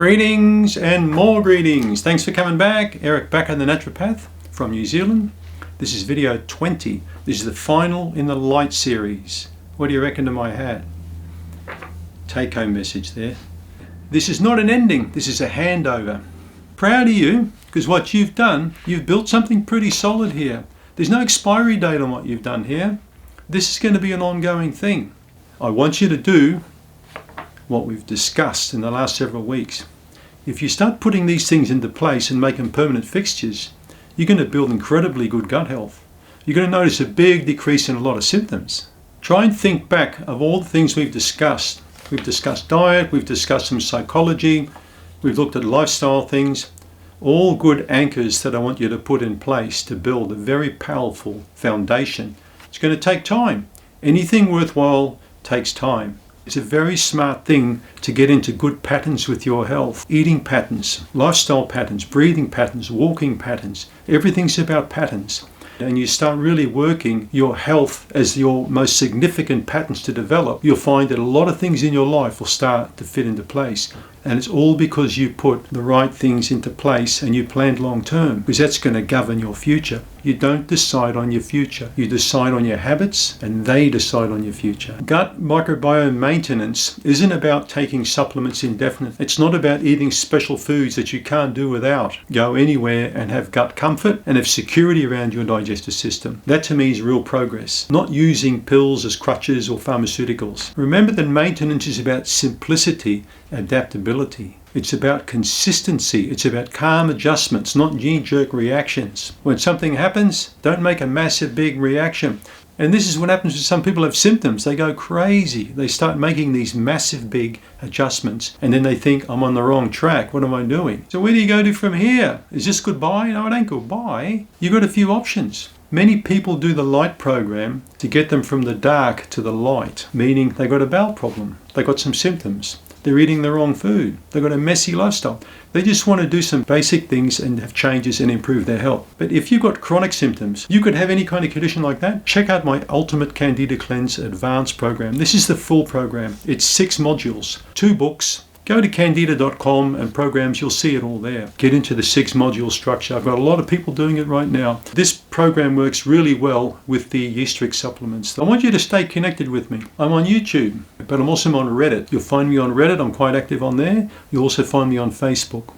Greetings and more greetings. Thanks for coming back. Eric Bakker, the Naturopath from New Zealand. This is video 20. This is the final in the Lite series. What do you reckon to my hat? Take home message there. This is not an ending. This is a handover. Proud of you, because what you've done, you've built something pretty solid here. There's no expiry date on what you've done here. This is going to be an ongoing thing. I want you to do what we've discussed in the last several weeks. If you start putting these things into place and make them permanent fixtures, you're going to build incredibly good gut health. You're going to notice a big decrease in a lot of symptoms. Try and think back of all the things we've discussed. We've discussed diet, we've discussed some psychology, we've looked at lifestyle things, all good anchors that I want you to put in place to build a very powerful foundation. It's going to take time. Anything worthwhile takes time. It's a very smart thing to get into good patterns with your health. Eating patterns, lifestyle patterns, breathing patterns, walking patterns. Everything's about patterns. And you start really working your health as your most significant patterns to develop, you'll find that a lot of things in your life will start to fit into place. And it's all because you put the right things into place and you planned long term, because that's going to govern your future. You don't decide on your future. You decide on your habits and they decide on your future. Gut microbiome maintenance isn't about taking supplements indefinitely. It's not about eating special foods that you can't do without. Go anywhere and have gut comfort and have security around your digestive system. That to me is real progress. Not using pills as crutches or pharmaceuticals. Remember that maintenance is about simplicity, adaptability. It's about consistency. It's about calm adjustments, not knee-jerk reactions. When something happens, don't make a massive big reaction. And this is what happens when some people have symptoms. They go crazy. They start making these massive big adjustments and then they think, I'm on the wrong track. What am I doing? So where do you go to from here? Is this goodbye? No, it ain't goodbye. You've got a few options. Many people do the Lite program to get them from the dark to the light, meaning they got a bowel problem. They got some symptoms. They're eating the wrong food. They've got a messy lifestyle. They just want to do some basic things and have changes and improve their health. But if you've got chronic symptoms, you could have any kind of condition like that. Check out my Ultimate Candida Cleanse Advanced program. This is the full program. It's 6 modules, 2 books. Go to Candida.com and programs, you'll see it all there. Get into the 6 module structure. I've got a lot of people doing it right now. This program works really well with the yeast-rich supplements. I want you to stay connected with me. I'm on YouTube, but I'm also on Reddit. You'll find me on Reddit. I'm quite active on there. You'll also find me on Facebook.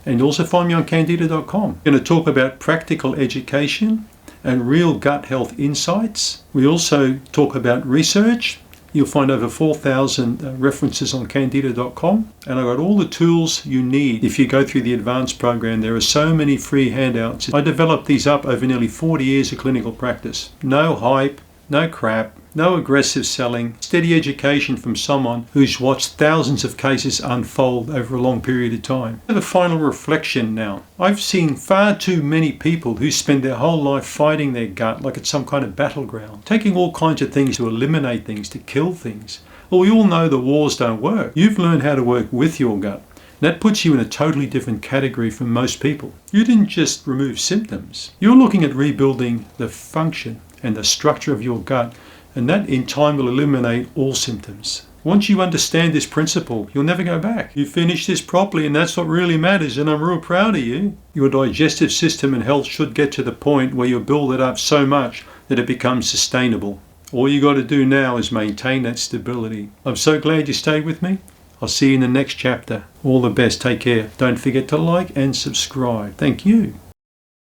And you'll also find me on Candida.com. I'm going to talk about practical education and real gut health insights. We also talk about research. You'll find over 4,000 references on Candida.com. And I've got all the tools you need if you go through the advanced program. There are so many free handouts. I developed these up over nearly 40 years of clinical practice. No hype, no crap, no aggressive selling, steady education from someone who's watched thousands of cases unfold over a long period of time. I have a final reflection now. I've seen far too many people who spend their whole life fighting their gut like it's some kind of battleground, taking all kinds of things to eliminate things, to kill things. Well, we all know the wars don't work. You've learned how to work with your gut. That puts you in a totally different category from most people. You didn't just remove symptoms. You're looking at rebuilding the function and the structure of your gut, and that in time will eliminate all symptoms. Once you understand this principle, you'll never go back. You finish this properly, and that's what really matters, and I'm real proud of you. Your digestive system and health should get to the point where you build it up so much that it becomes sustainable. All you got to do now is maintain that stability. I'm so glad you stayed with me. I'll see you in the next chapter. All the best. Take care. Don't forget to like and subscribe. Thank you.